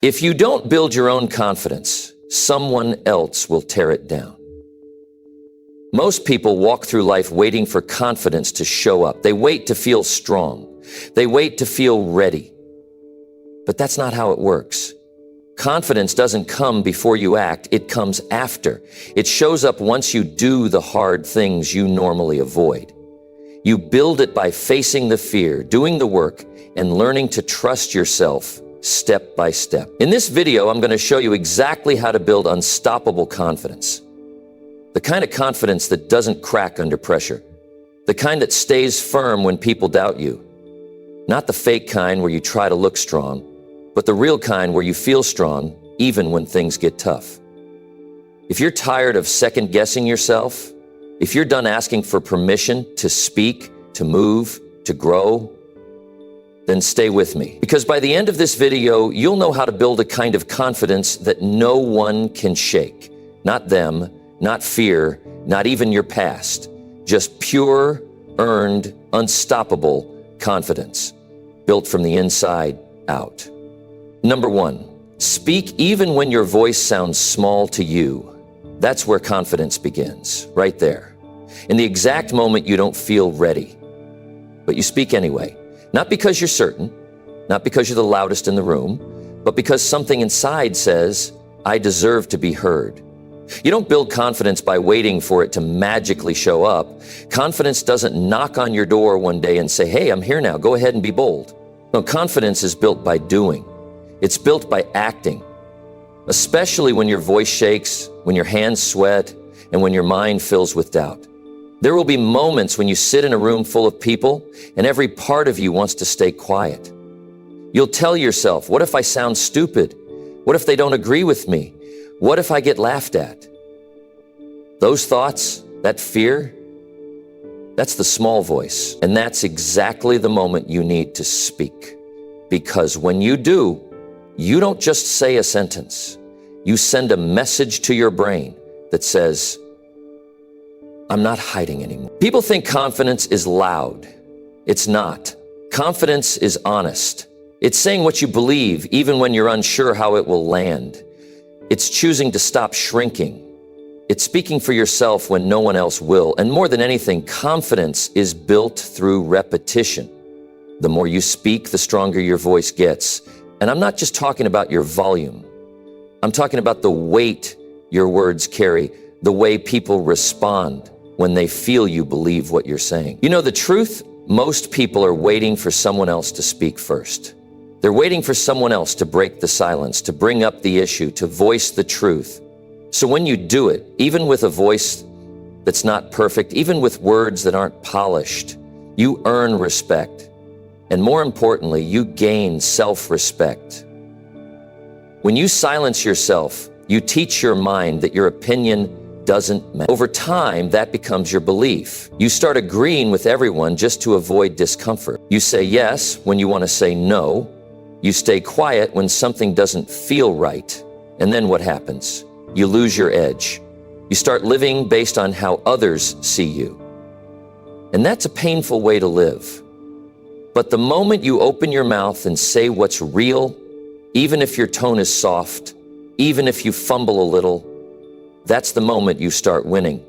If you don't build your own confidence, someone else will tear it down. Most people walk through life waiting for confidence to show up. They wait to feel strong. They wait to feel ready. But that's not how it works. Confidence doesn't come before you act, it comes after. It shows up once you do the hard things you normally avoid. You build it by facing the fear, doing the work, and learning to trust yourself step by step. In this video, I'm going to show you exactly how to build unstoppable confidence. The kind of confidence that doesn't crack under pressure. The kind that stays firm when people doubt you. Not the fake kind where you try to look strong, but the real kind where you feel strong even when things get tough. If you're tired of second-guessing yourself, if you're done asking for permission to speak, to move, to grow, then stay with me. Because by the end of this video, you'll know how to build a kind of confidence that no one can shake. Not them, not fear, not even your past. Just pure, earned, unstoppable confidence, built from the inside out. Number 1, speak even when your voice sounds small to you. That's where confidence begins, right there. In the exact moment you don't feel ready, but you speak anyway. Not because you're certain, not because you're the loudest in the room, but because something inside says, I deserve to be heard. You don't build confidence by waiting for it to magically show up. Confidence doesn't knock on your door one day and say, hey, I'm here now, go ahead and be bold. No, confidence is built by doing. It's built by acting, especially when your voice shakes, when your hands sweat, and when your mind fills with doubt. There will be moments when you sit in a room full of people and every part of you wants to stay quiet. You'll tell yourself, what if I sound stupid? What if they don't agree with me? What if I get laughed at? Those thoughts, that fear, that's the small voice. And that's exactly the moment you need to speak. Because when you do, you don't just say a sentence. You send a message to your brain that says, I'm not hiding anymore. People think confidence is loud. It's not. Confidence is honest. It's saying what you believe, even when you're unsure how it will land. It's choosing to stop shrinking. It's speaking for yourself when no one else will. And more than anything, confidence is built through repetition. The more you speak, the stronger your voice gets. And I'm not just talking about your volume. I'm talking about the weight your words carry, the way people respond when they feel you believe what you're saying. You know the truth? Most people are waiting for someone else to speak first. They're waiting for someone else to break the silence, to bring up the issue, to voice the truth. So when you do it, even with a voice that's not perfect, even with words that aren't polished, you earn respect. And more importantly, you gain self-respect. When you silence yourself, you teach your mind that your opinion doesn't matter. Over time, that becomes your belief. You start agreeing with everyone just to avoid discomfort. You say yes when you want to say no. You stay quiet when something doesn't feel right. And then what happens? You lose your edge. You start living based on how others see you. And that's a painful way to live. But the moment you open your mouth and say what's real, even if your tone is soft, even if you fumble a little, that's the moment you start winning.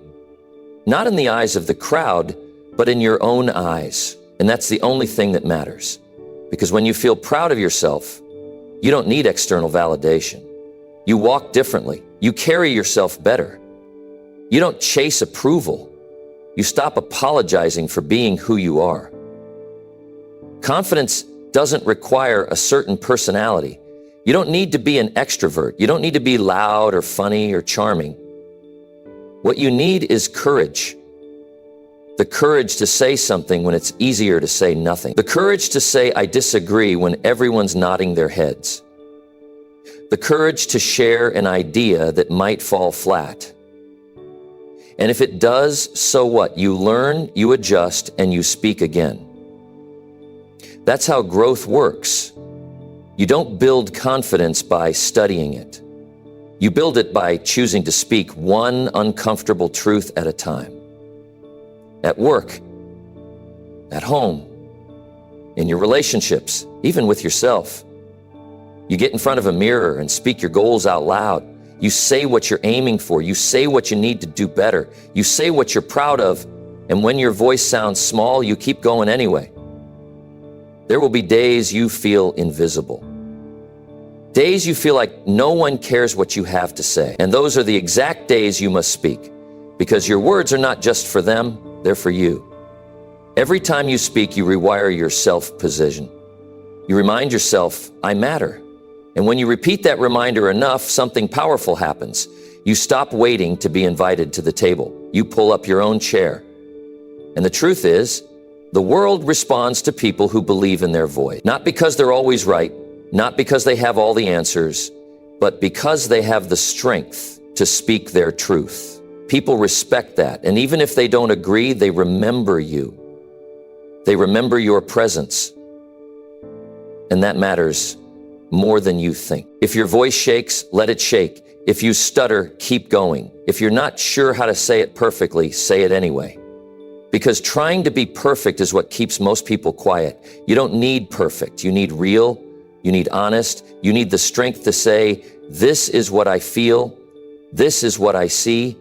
Not in the eyes of the crowd, but in your own eyes. And that's the only thing that matters. Because when you feel proud of yourself, you don't need external validation. You walk differently. You carry yourself better. You don't chase approval. You stop apologizing for being who you are. Confidence doesn't require a certain personality. You don't need to be an extrovert. You don't need to be loud or funny or charming. What you need is courage. The courage to say something when it's easier to say nothing. The courage to say, I disagree when everyone's nodding their heads. The courage to share an idea that might fall flat. And if it does, so what? You learn, you adjust, and you speak again. That's how growth works. You don't build confidence by studying it. You build it by choosing to speak one uncomfortable truth at a time. At work, at home, in your relationships, even with yourself. You get in front of a mirror and speak your goals out loud. You say what you're aiming for. You say what you need to do better. You say what you're proud of. And when your voice sounds small, you keep going anyway. There will be days you feel invisible. Days you feel like no one cares what you have to say. And those are the exact days you must speak, because your words are not just for them, they're for you. Every time you speak, you rewire your self-position. You remind yourself, I matter. And when you repeat that reminder enough, something powerful happens. You stop waiting to be invited to the table. You pull up your own chair. And the truth is, the world responds to people who believe in their voice. Not because they're always right, not because they have all the answers, but because they have the strength to speak their truth. People respect that, and even if they don't agree, they remember you. They remember your presence. And that matters more than you think. If your voice shakes, let it shake. If you stutter, keep going. If you're not sure how to say it perfectly, say it anyway. Because trying to be perfect is what keeps most people quiet. You don't need perfect. You need real. You need honest. You need the strength to say, this is what I feel. This is what I see.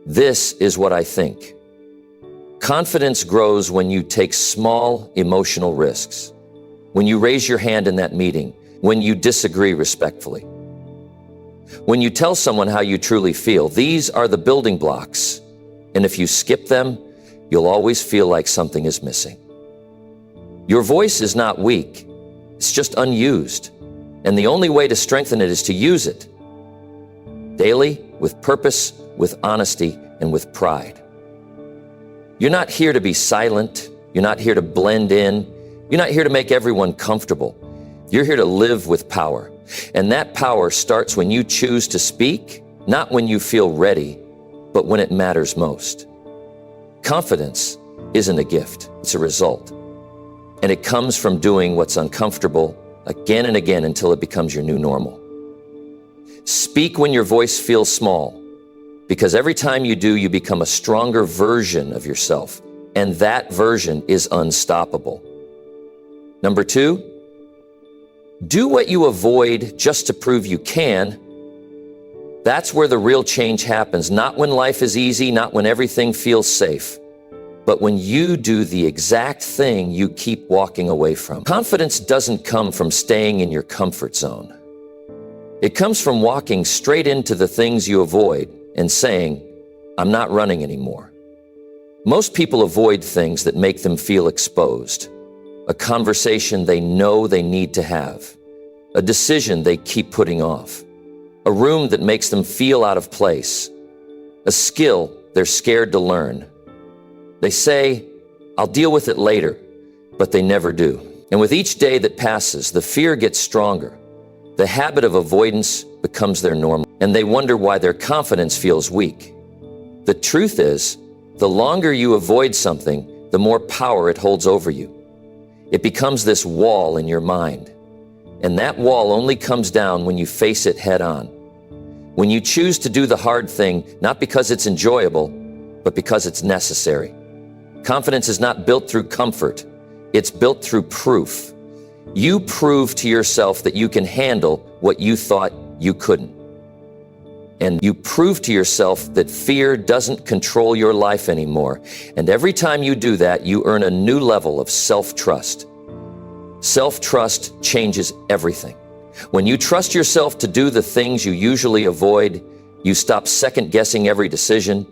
This is what I think. Confidence grows when you take small emotional risks. When you raise your hand in that meeting. When you disagree respectfully. When you tell someone how you truly feel. These are the building blocks. And if you skip them, you'll always feel like something is missing. Your voice is not weak. It's just unused. And the only way to strengthen it is to use it. Daily, with purpose, with honesty, and with pride. You're not here to be silent. You're not here to blend in. You're not here to make everyone comfortable. You're here to live with power. And that power starts when you choose to speak, not when you feel ready, but when it matters most. Confidence isn't a gift, it's a result. And it comes from doing what's uncomfortable again and again until it becomes your new normal. Speak when your voice feels small, because every time you do, you become a stronger version of yourself, and that version is unstoppable. Number 2, do what you avoid just to prove you can. That's where the real change happens, not when life is easy, not when everything feels safe, but when you do the exact thing you keep walking away from. Confidence doesn't come from staying in your comfort zone. It comes from walking straight into the things you avoid and saying, I'm not running anymore. Most people avoid things that make them feel exposed. A conversation they know they need to have, a decision they keep putting off, a room that makes them feel out of place, a skill they're scared to learn. They say, I'll deal with it later, but they never do. And with each day that passes, the fear gets stronger. The habit of avoidance becomes their normal, and they wonder why their confidence feels weak. The truth is, the longer you avoid something, the more power it holds over you. It becomes this wall in your mind. And that wall only comes down when you face it head on. When you choose to do the hard thing, not because it's enjoyable, but because it's necessary. Confidence is not built through comfort. It's built through proof. You prove to yourself that you can handle what you thought you couldn't. And you prove to yourself that fear doesn't control your life anymore. And every time you do that, you earn a new level of self-trust. Self-trust changes everything. When you trust yourself to do the things you usually avoid, you stop second-guessing every decision.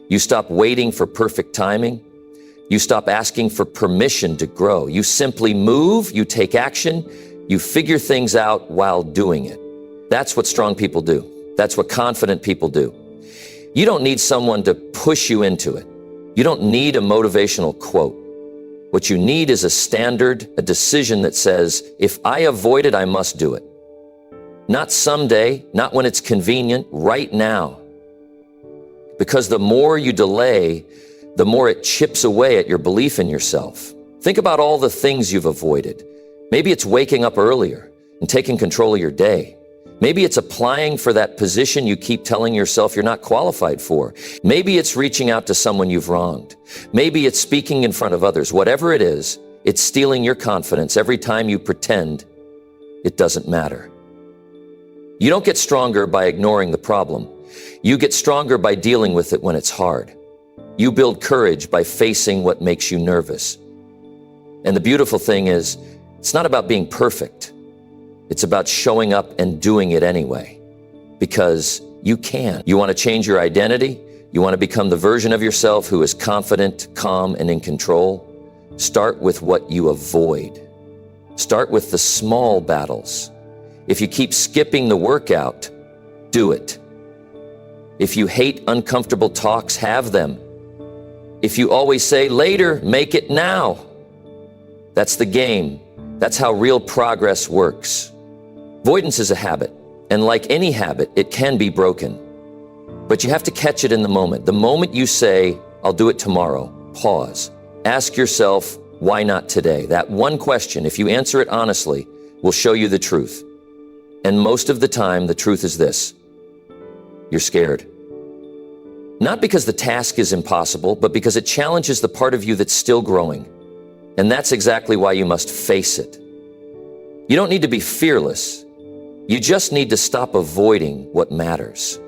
You stop waiting for perfect timing. You stop asking for permission to grow. You simply move, you take action, you figure things out while doing it. That's what strong people do. That's what confident people do. You don't need someone to push you into it. You don't need a motivational quote. What you need is a standard, a decision that says, if I avoid it, I must do it. Not someday, not when it's convenient, right now. Because the more you delay, the more it chips away at your belief in yourself. Think about all the things you've avoided. Maybe it's waking up earlier and taking control of your day. Maybe it's applying for that position you keep telling yourself you're not qualified for. Maybe it's reaching out to someone you've wronged. Maybe it's speaking in front of others. Whatever it is, it's stealing your confidence every time you pretend it doesn't matter. You don't get stronger by ignoring the problem. You get stronger by dealing with it when it's hard. You build courage by facing what makes you nervous. And the beautiful thing is, it's not about being perfect. It's about showing up and doing it anyway. Because you can. You want to change your identity? You want to become the version of yourself who is confident, calm, and in control? Start with what you avoid. Start with the small battles. If you keep skipping the workout, do it. If you hate uncomfortable talks, have them. If you always say later, make it now. That's the game. That's how real progress works. Avoidance is a habit, and like any habit, it can be broken. But you have to catch it in the moment. The moment you say, I'll do it tomorrow, pause. Ask yourself, why not today? That one question, if you answer it honestly, will show you the truth. And most of the time, the truth is this: you're scared. Not because the task is impossible, but because it challenges the part of you that's still growing. And that's exactly why you must face it. You don't need to be fearless. You just need to stop avoiding what matters.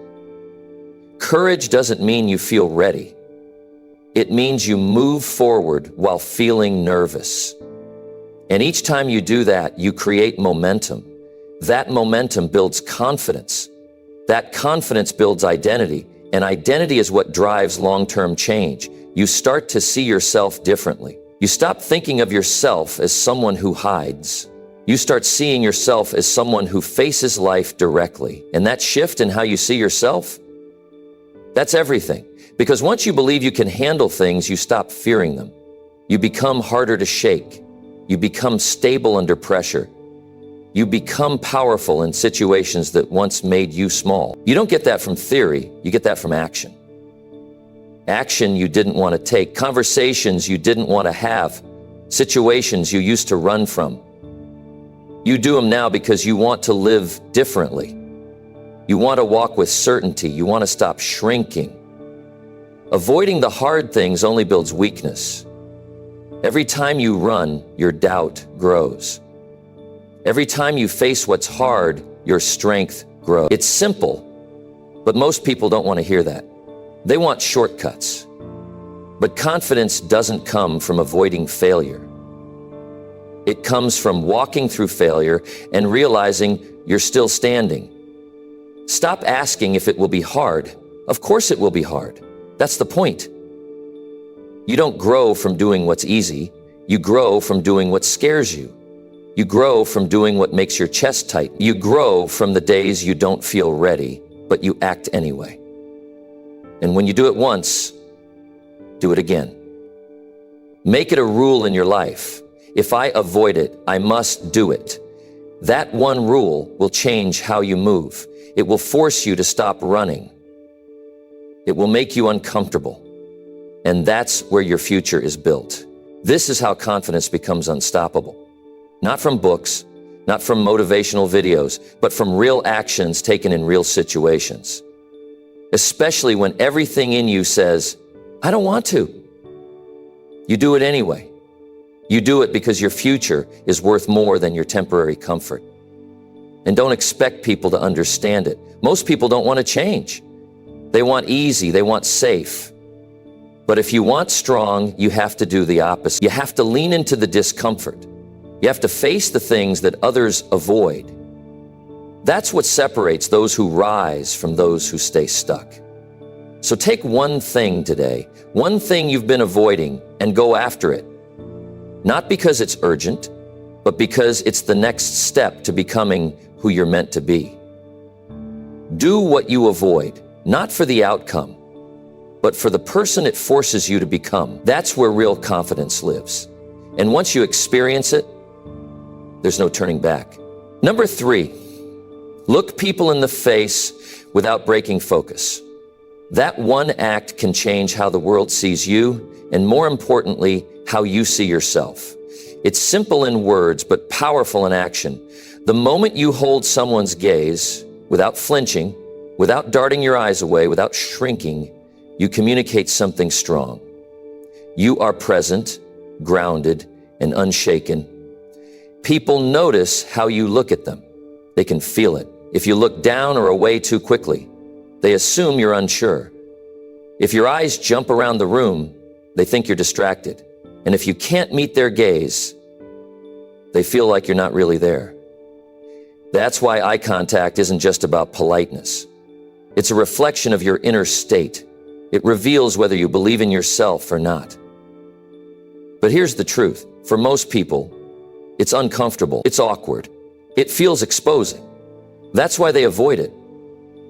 Courage doesn't mean you feel ready. It means you move forward while feeling nervous. And each time you do that, you create momentum. That momentum builds confidence. That confidence builds identity, and identity is what drives long-term change. You start to see yourself differently. You stop thinking of yourself as someone who hides. You start seeing yourself as someone who faces life directly. And that shift in how you see yourself, that's everything. Because once you believe you can handle things, you stop fearing them. You become harder to shake. You become stable under pressure. You become powerful in situations that once made you small. You don't get that from theory, you get that from action. Action you didn't want to take, conversations you didn't want to have, situations you used to run from. You do them now because you want to live differently. You want to walk with certainty. You want to stop shrinking. Avoiding the hard things only builds weakness. Every time you run, your doubt grows. Every time you face what's hard, your strength grows. It's simple, but most people don't want to hear that. They want shortcuts. But confidence doesn't come from avoiding failure. It comes from walking through failure and realizing you're still standing. Stop asking if it will be hard. Of course it will be hard. That's the point. You don't grow from doing what's easy. You grow from doing what scares you. You grow from doing what makes your chest tight. You grow from the days you don't feel ready, but you act anyway. And when you do it once, do it again. Make it a rule in your life. If I avoid it, I must do it. That one rule will change how you move. It will force you to stop running. It will make you uncomfortable. And that's where your future is built. This is how confidence becomes unstoppable. Not from books, not from motivational videos, but from real actions taken in real situations. Especially when everything in you says, I don't want to. You do it anyway. You do it because your future is worth more than your temporary comfort. And don't expect people to understand it. Most people don't want to change. They want easy, they want safe. But if you want strong, you have to do the opposite. You have to lean into the discomfort. You have to face the things that others avoid. That's what separates those who rise from those who stay stuck. So take one thing today, one thing you've been avoiding, and go after it. Not because it's urgent, but because it's the next step to becoming who you're meant to be. Do what you avoid, not for the outcome, but for the person it forces you to become. That's where real confidence lives. And once you experience it, there's no turning back. Number 3, look people in the face without breaking focus. That one act can change how the world sees you, and more importantly, how you see yourself. It's simple in words, but powerful in action. The moment you hold someone's gaze without flinching, without darting your eyes away, without shrinking, you communicate something strong. You are present, grounded, and unshaken. People notice how you look at them. They can feel it. If you look down or away too quickly, they assume you're unsure. If your eyes jump around the room, they think you're distracted. And if you can't meet their gaze, they feel like you're not really there. That's why eye contact isn't just about politeness. It's a reflection of your inner state. It reveals whether you believe in yourself or not. But here's the truth. For most people, it's uncomfortable. It's awkward. It feels exposing. That's why they avoid it.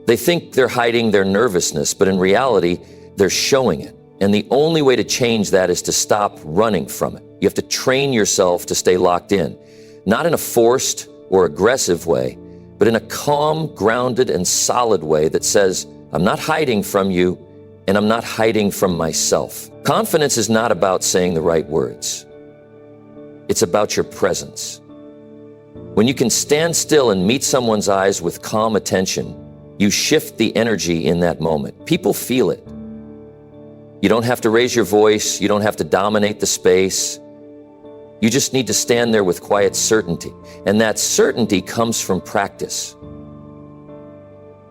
They think they're hiding their nervousness, but in reality, they're showing it. And the only way to change that is to stop running from it. You have to train yourself to stay locked in, not in a forced or aggressive way, but in a calm, grounded, and solid way that says, I'm not hiding from you, and I'm not hiding from myself. Confidence is not about saying the right words. It's about your presence. When you can stand still and meet someone's eyes with calm attention, you shift the energy in that moment. People feel it. You don't have to raise your voice. You don't have to dominate the space. You just need to stand there with quiet certainty. And that certainty comes from practice.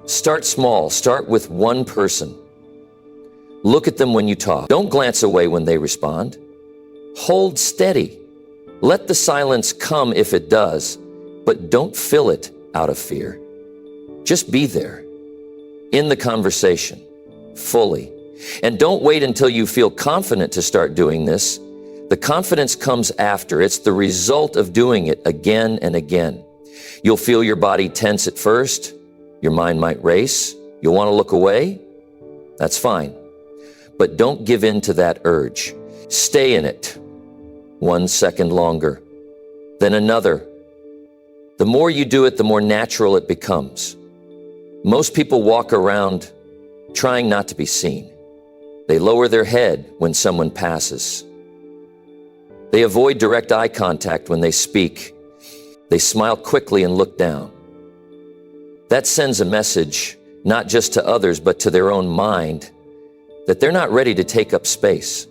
Start small. Start with one person. Look at them when you talk. Don't glance away when they respond. Hold steady. Let the silence come if it does, but don't fill it out of fear. Just be there, in the conversation, fully. And don't wait until you feel confident to start doing this. The confidence comes after. It's the result of doing it again and again. You'll feel your body tense at first. Your mind might race. You'll want to look away. That's fine. But don't give in to that urge. Stay in it 1 second longer, then another. The more you do it, the more natural it becomes. Most people walk around trying not to be seen. They lower their head when someone passes. They avoid direct eye contact when they speak. They smile quickly and look down. That sends a message, not just to others, but to their own mind, that they're not ready to take up space.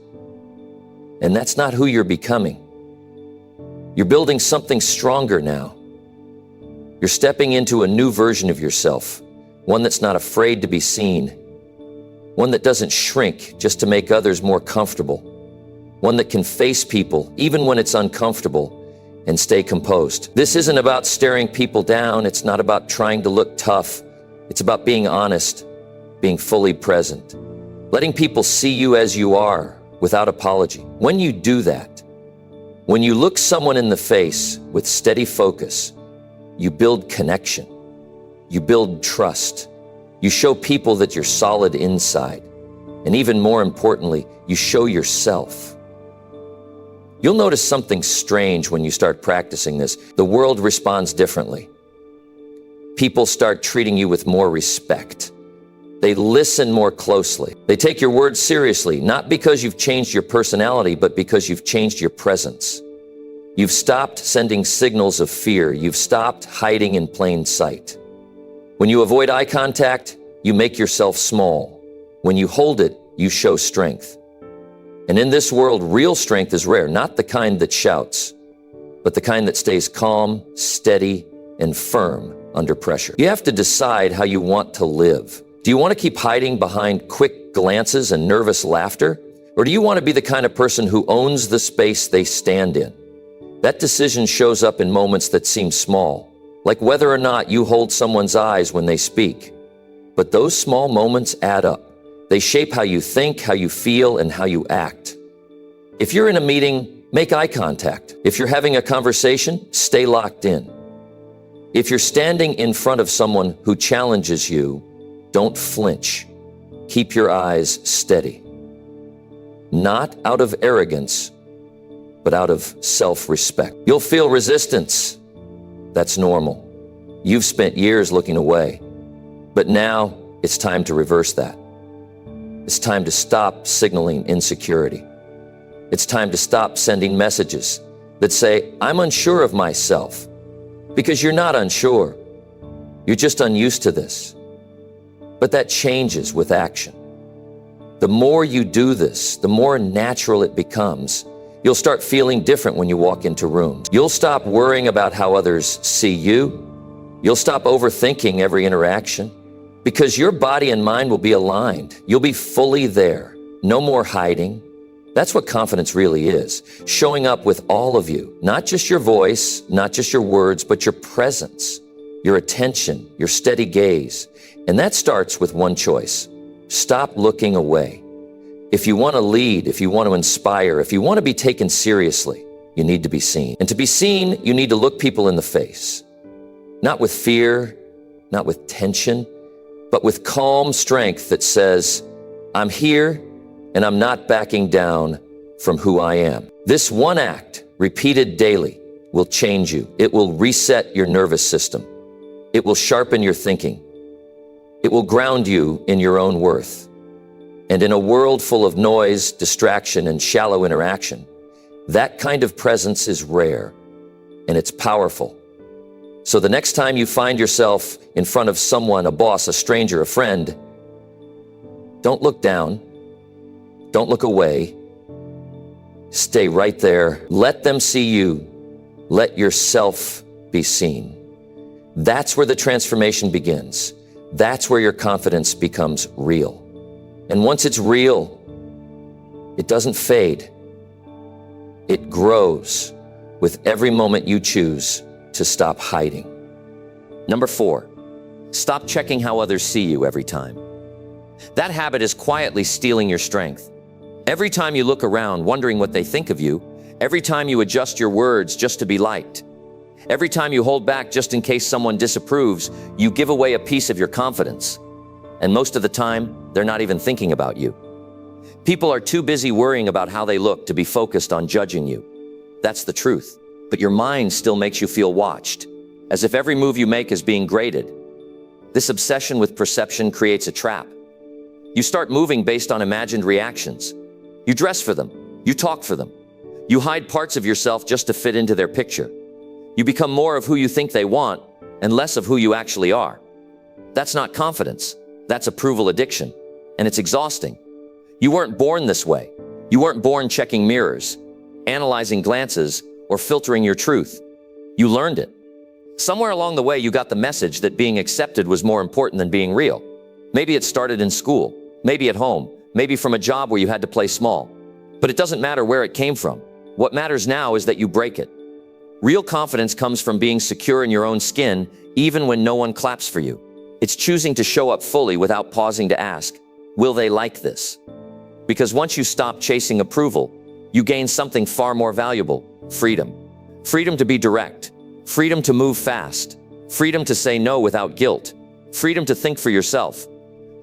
And that's not who you're becoming. You're building something stronger now. You're stepping into a new version of yourself, one that's not afraid to be seen, one that doesn't shrink just to make others more comfortable, one that can face people even when it's uncomfortable and stay composed. This isn't about staring people down. It's not about trying to look tough. It's about being honest, being fully present, letting people see you as you are without apology. When you do that, when you look someone in the face with steady focus, you build connection. You build trust. You show people that you're solid inside. And even more importantly, you show yourself. You'll notice something strange when you start practicing this. The world responds differently. People start treating you with more respect. They listen more closely. They take your words seriously, not because you've changed your personality, but because you've changed your presence. You've stopped sending signals of fear. You've stopped hiding in plain sight. When you avoid eye contact, you make yourself small. When you hold it, you show strength. And in this world, real strength is rare, not the kind that shouts, but the kind that stays calm, steady, and firm under pressure. You have to decide how you want to live. Do you want to keep hiding behind quick glances and nervous laughter? Or do you want to be the kind of person who owns the space they stand in? That decision shows up in moments that seem small, like whether or not you hold someone's eyes when they speak. But those small moments add up. They shape how you think, how you feel, and how you act. If you're in a meeting, make eye contact. If you're having a conversation, stay locked in. If you're standing in front of someone who challenges you, don't flinch. Keep your eyes steady. Not out of arrogance, but out of self-respect. You'll feel resistance. That's normal. You've spent years looking away. But now it's time to reverse that. It's time to stop signaling insecurity. It's time to stop sending messages that say, I'm unsure of myself. Because you're not unsure. You're just unused to this. But that changes with action. The more you do this, the more natural it becomes. You'll start feeling different when you walk into rooms. You'll stop worrying about how others see you, You'll stop overthinking every interaction because your body and mind will be aligned. You'll be fully there. No more hiding. That's what confidence really is. Showing up with all of you, not just your voice, not just your words, but your presence, your attention, your steady gaze. And that starts with one choice. Stop looking away. If you want to lead, if you want to inspire, if you want to be taken seriously, you need to be seen. And to be seen, you need to look people in the face. Not with fear, not with tension, but with calm strength that says, I'm here and I'm not backing down from who I am. This one act, repeated daily, will change you. It will reset your nervous system. It will sharpen your thinking. It will ground you in your own worth. And in a world full of noise, distraction, and shallow interaction, that kind of presence is rare, and it's powerful. So the next time you find yourself in front of someone, a boss, a stranger, a friend, don't look down, don't look away, stay right there. Let them see you. Let yourself be seen. That's where the transformation begins. That's where your confidence becomes real. And once it's real, it doesn't fade. It grows with every moment you choose to stop hiding. Number 4, stop checking how others see you every time. That habit is quietly stealing your strength. Every time you look around wondering what they think of you, every time you adjust your words just to be liked, every time you hold back just in case someone disapproves, you give away a piece of your confidence. And most of the time, they're not even thinking about you. People are too busy worrying about how they look to be focused on judging you. That's the truth. But your mind still makes you feel watched, as if every move you make is being graded. This obsession with perception creates a trap. You start moving based on imagined reactions. You dress for them. You talk for them. You hide parts of yourself just to fit into their picture. You become more of who you think they want and less of who you actually are. That's not confidence. That's approval addiction. And it's exhausting. You weren't born this way. You weren't born checking mirrors, analyzing glances, or filtering your truth. You learned it. Somewhere along the way, you got the message that being accepted was more important than being real. Maybe it started in school, maybe at home, maybe from a job where you had to play small. But it doesn't matter where it came from. What matters now is that you break it. Real confidence comes from being secure in your own skin, even when no one claps for you. It's choosing to show up fully without pausing to ask, will they like this? Because once you stop chasing approval, you gain something far more valuable, freedom. Freedom to be direct, freedom to move fast, freedom to say no without guilt, freedom to think for yourself.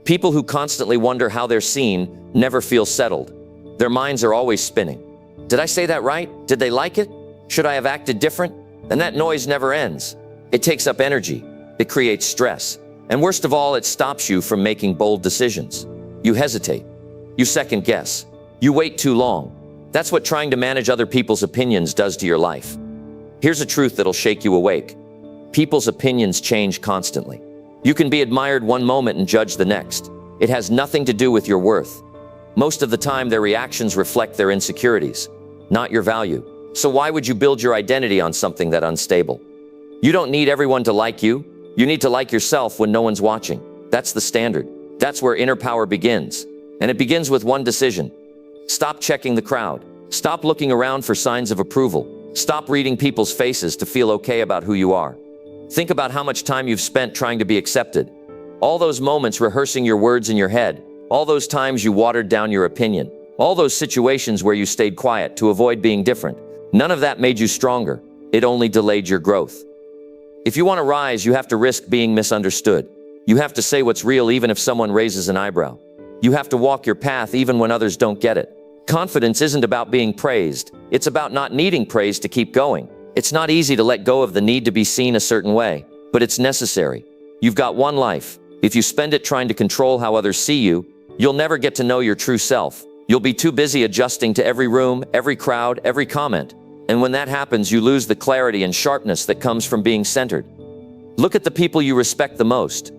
People who constantly wonder how they're seen never feel settled. Their minds are always spinning. Did I say that right? Did they like it? Should I have acted different? And that noise never ends. It takes up energy. It creates stress. And worst of all, it stops you from making bold decisions. You hesitate. You second guess. You wait too long. That's what trying to manage other people's opinions does to your life. Here's a truth that'll shake you awake. People's opinions change constantly. You can be admired one moment and judged the next. It has nothing to do with your worth. Most of the time, their reactions reflect their insecurities, not your value. So why would you build your identity on something that unstable? You don't need everyone to like you. You need to like yourself when no one's watching. That's the standard. That's where inner power begins. And it begins with one decision. Stop checking the crowd. Stop looking around for signs of approval. Stop reading people's faces to feel okay about who you are. Think about how much time you've spent trying to be accepted. All those moments rehearsing your words in your head. All those times you watered down your opinion. All those situations where you stayed quiet to avoid being different. None of that made you stronger. It only delayed your growth. If you want to rise, you have to risk being misunderstood. You have to say what's real even if someone raises an eyebrow. You have to walk your path even when others don't get it. Confidence isn't about being praised. It's about not needing praise to keep going. It's not easy to let go of the need to be seen a certain way, but it's necessary. You've got one life. If you spend it trying to control how others see you, you'll never get to know your true self. You'll be too busy adjusting to every room, every crowd, every comment. And when that happens, you lose the clarity and sharpness that comes from being centered. Look at the people you respect the most.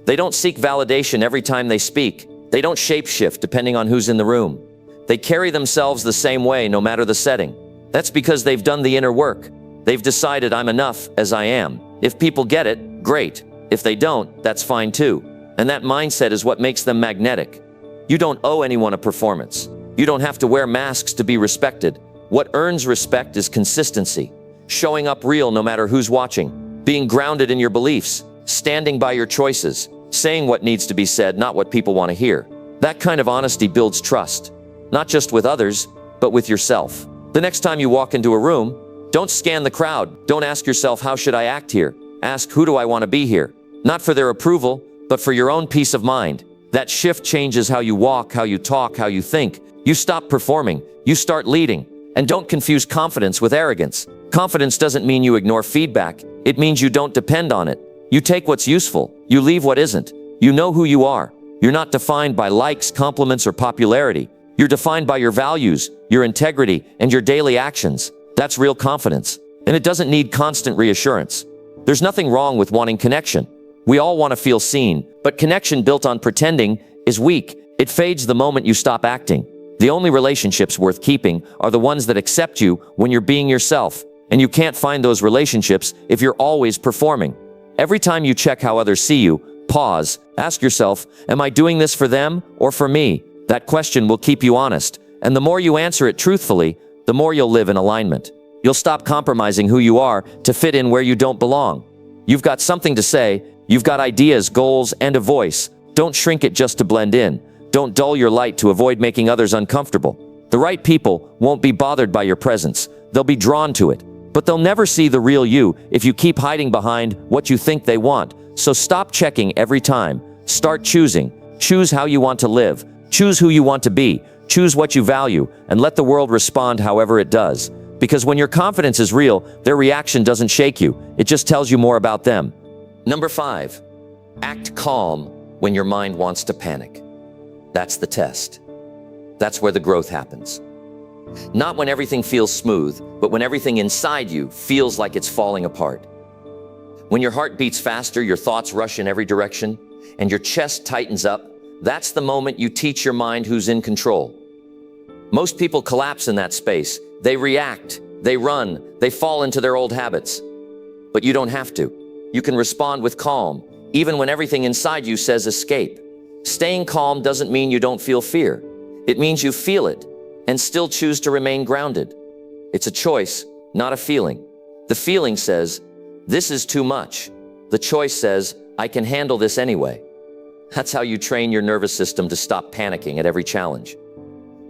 They don't seek validation every time they speak. They don't shapeshift depending on who's in the room. They carry themselves the same way no matter the setting. That's because they've done the inner work. They've decided I'm enough as I am. If people get it, Great. If they don't, that's fine too. And that mindset is what makes them magnetic. You don't owe anyone a performance. You don't have to wear masks to be respected. What earns respect is consistency. Showing up real no matter who's watching. Being grounded in your beliefs. Standing by your choices. Saying what needs to be said, not what people want to hear. That kind of honesty builds trust. Not just with others, but with yourself. The next time you walk into a room, don't scan the crowd. Don't ask yourself, how should I act here? Ask, who do I want to be here? Not for their approval, but for your own peace of mind. That shift changes how you walk, how you talk, how you think. You stop performing. You start leading. And don't confuse confidence with arrogance. Confidence doesn't mean you ignore feedback. It means you don't depend on it. You take what's useful. You leave what isn't. You know who you are. You're not defined by likes, compliments, or popularity. You're defined by your values, your integrity, and your daily actions. That's real confidence. And it doesn't need constant reassurance. There's nothing wrong with wanting connection. We all want to feel seen, but connection built on pretending is weak. It fades the moment you stop acting. The only relationships worth keeping are the ones that accept you when you're being yourself. And you can't find those relationships if you're always performing. Every time you check how others see you, pause, ask yourself, am I doing this for them or for me? That question will keep you honest. And the more you answer it truthfully, the more you'll live in alignment. You'll stop compromising who you are to fit in where you don't belong. You've got something to say. You've got ideas, goals, and a voice. Don't shrink it just to blend in. Don't dull your light to avoid making others uncomfortable. The right people won't be bothered by your presence. They'll be drawn to it. But they'll never see the real you if you keep hiding behind what you think they want. So stop checking every time. Start choosing. Choose how you want to live. Choose who you want to be. Choose what you value, and let the world respond however it does. Because when your confidence is real, their reaction doesn't shake you. It just tells you more about them. Number 5, act calm when your mind wants to panic. That's the test. That's where the growth happens. Not when everything feels smooth, but when everything inside you feels like it's falling apart. When your heart beats faster, your thoughts rush in every direction, and your chest tightens up, that's the moment you teach your mind who's in control. Most people collapse in that space. They react, they run, they fall into their old habits. But you don't have to. You can respond with calm, even when everything inside you says escape. Staying calm doesn't mean you don't feel fear. It means you feel it and still choose to remain grounded. It's a choice, not a feeling. The feeling says, this is too much. The choice says, I can handle this anyway. That's how you train your nervous system to stop panicking at every challenge.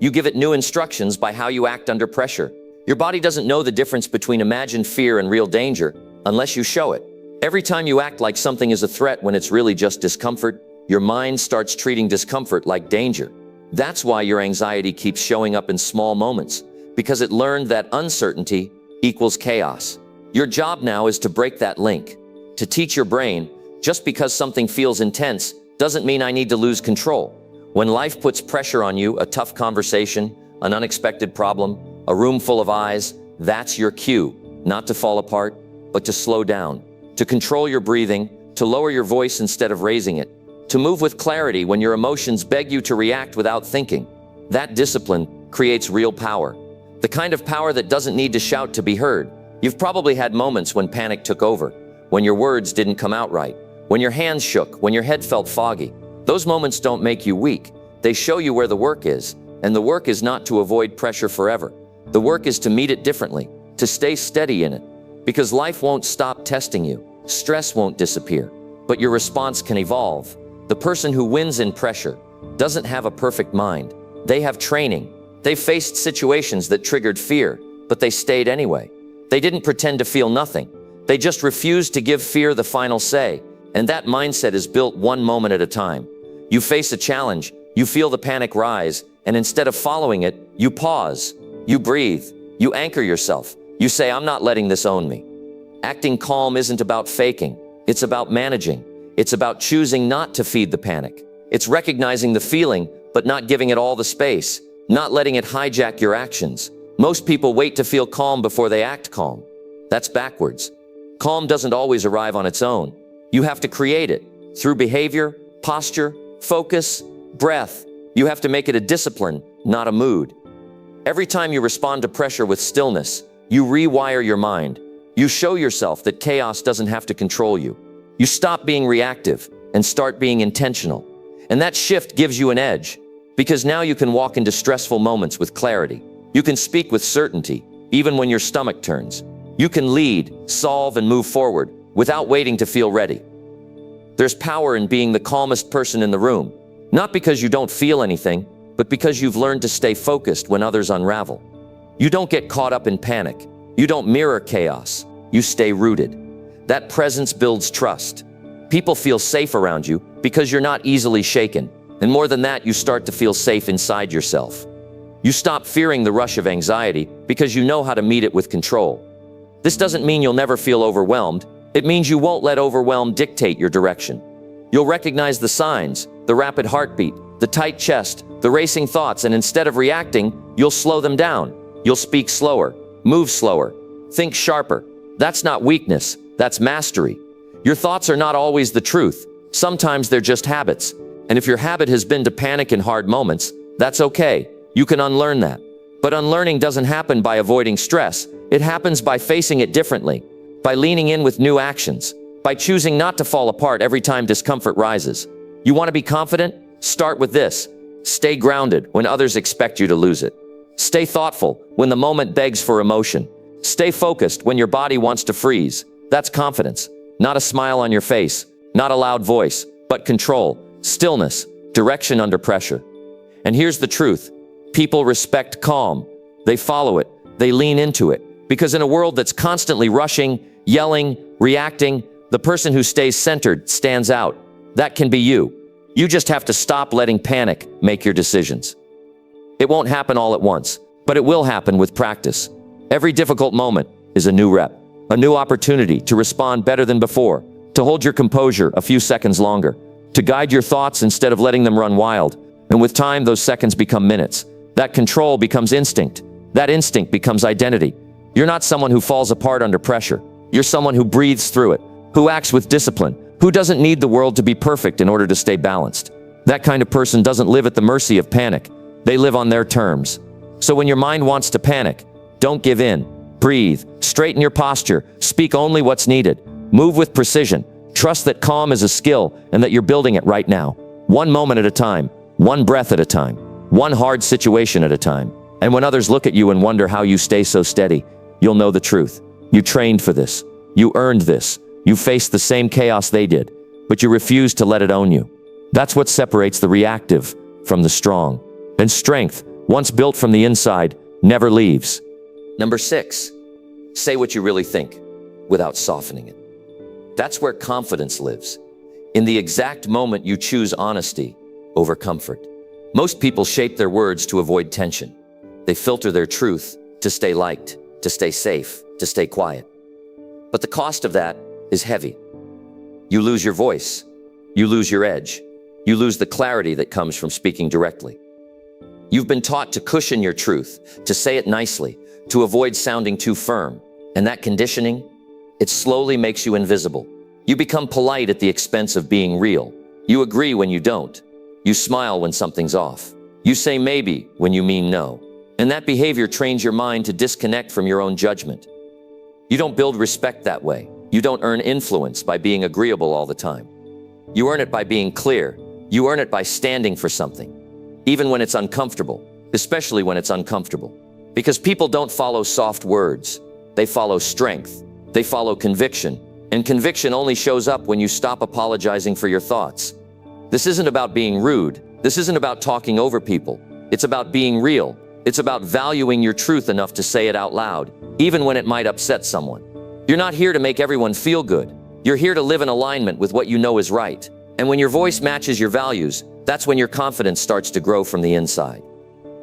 You give it new instructions by how you act under pressure. Your body doesn't know the difference between imagined fear and real danger unless you show it. Every time you act like something is a threat when it's really just discomfort, your mind starts treating discomfort like danger. That's why your anxiety keeps showing up in small moments, because it learned that uncertainty equals chaos. Your job now is to break that link, to teach your brain, just because something feels intense doesn't mean I need to lose control. When life puts pressure on you, a tough conversation, an unexpected problem, a room full of eyes, that's your cue, not to fall apart, but to slow down, to control your breathing, to lower your voice instead of raising it, to move with clarity when your emotions beg you to react without thinking. That discipline creates real power, the kind of power that doesn't need to shout to be heard. You've probably had moments when panic took over, when your words didn't come out right, when your hands shook, when your head felt foggy. Those moments don't make you weak. They show you where the work is, and the work is not to avoid pressure forever. The work is to meet it differently, to stay steady in it, because life won't stop testing you. Stress won't disappear, but your response can evolve. The person who wins in pressure doesn't have a perfect mind. They have training. They faced situations that triggered fear, but they stayed anyway. They didn't pretend to feel nothing. They just refused to give fear the final say. And that mindset is built one moment at a time. You face a challenge, you feel the panic rise, and instead of following it, you pause, you breathe, you anchor yourself. You say, I'm not letting this own me. Acting calm isn't about faking. It's about managing. It's about choosing not to feed the panic. It's recognizing the feeling, but not giving it all the space, not letting it hijack your actions. Most people wait to feel calm before they act calm. That's backwards. Calm doesn't always arrive on its own. You have to create it through behavior, posture, focus, breath. You have to make it a discipline, not a mood. Every time you respond to pressure with stillness, you rewire your mind. You show yourself that chaos doesn't have to control you. You stop being reactive and start being intentional. And that shift gives you an edge, because now you can walk into stressful moments with clarity. You can speak with certainty, even when your stomach turns. You can lead, solve, and move forward without waiting to feel ready. There's power in being the calmest person in the room, not because you don't feel anything, but because you've learned to stay focused when others unravel. You don't get caught up in panic. You don't mirror chaos. You stay rooted. That presence builds trust. People feel safe around you because you're not easily shaken. And more than that, you start to feel safe inside yourself. You stop fearing the rush of anxiety because you know how to meet it with control. This doesn't mean you'll never feel overwhelmed. It means you won't let overwhelm dictate your direction. You'll recognize the signs, the rapid heartbeat, the tight chest, the racing thoughts, and instead of reacting, you'll slow them down. You'll speak slower, move slower, think sharper. That's not weakness, that's mastery. Your thoughts are not always the truth. Sometimes they're just habits. And if your habit has been to panic in hard moments, that's okay. You can unlearn that. But unlearning doesn't happen by avoiding stress. It happens by facing it differently, by leaning in with new actions, by choosing not to fall apart every time discomfort rises. You want to be confident? Start with this. Stay grounded when others expect you to lose it. Stay thoughtful when the moment begs for emotion. Stay focused when your body wants to freeze. That's confidence. Not a smile on your face, not a loud voice, but control, stillness, direction under pressure. And here's the truth. People respect calm. They follow it. They lean into it. Because in a world that's constantly rushing, yelling, reacting, the person who stays centered stands out. That can be you. You just have to stop letting panic make your decisions. It won't happen all at once, but it will happen with practice. Every difficult moment is a new rep, a new opportunity to respond better than before, to hold your composure a few seconds longer, to guide your thoughts instead of letting them run wild. And with time, those seconds become minutes. That control becomes instinct. That instinct becomes identity. You're not someone who falls apart under pressure. You're someone who breathes through it, who acts with discipline, who doesn't need the world to be perfect in order to stay balanced. That kind of person doesn't live at the mercy of panic. They live on their terms. So when your mind wants to panic, don't give in. Breathe, straighten your posture, speak only what's needed. Move with precision. Trust that calm is a skill and that you're building it right now. One moment at a time, one breath at a time, one hard situation at a time. And when others look at you and wonder how you stay so steady, you'll know the truth. You trained for this. You earned this. You faced the same chaos they did, but you refused to let it own you. That's what separates the reactive from the strong. And strength, once built from the inside, never leaves. Number 6, say what you really think without softening it. That's where confidence lives. In the exact moment you choose honesty over comfort. Most people shape their words to avoid tension. They filter their truth to stay liked, to stay safe, to stay quiet. But the cost of that is heavy. You lose your voice. You lose your edge. You lose the clarity that comes from speaking directly. You've been taught to cushion your truth, to say it nicely, to avoid sounding too firm. And that conditioning, it slowly makes you invisible. You become polite at the expense of being real. You agree when you don't. You smile when something's off. You say maybe when you mean no. And that behavior trains your mind to disconnect from your own judgment. You don't build respect that way. You don't earn influence by being agreeable all the time. You earn it by being clear. You earn it by standing for something, even when it's uncomfortable, especially when it's uncomfortable. Because people don't follow soft words. They follow strength. They follow conviction. And conviction only shows up when you stop apologizing for your thoughts. This isn't about being rude. This isn't about talking over people. It's about being real. It's about valuing your truth enough to say it out loud, even when it might upset someone. You're not here to make everyone feel good. You're here to live in alignment with what you know is right. And when your voice matches your values, that's when your confidence starts to grow from the inside.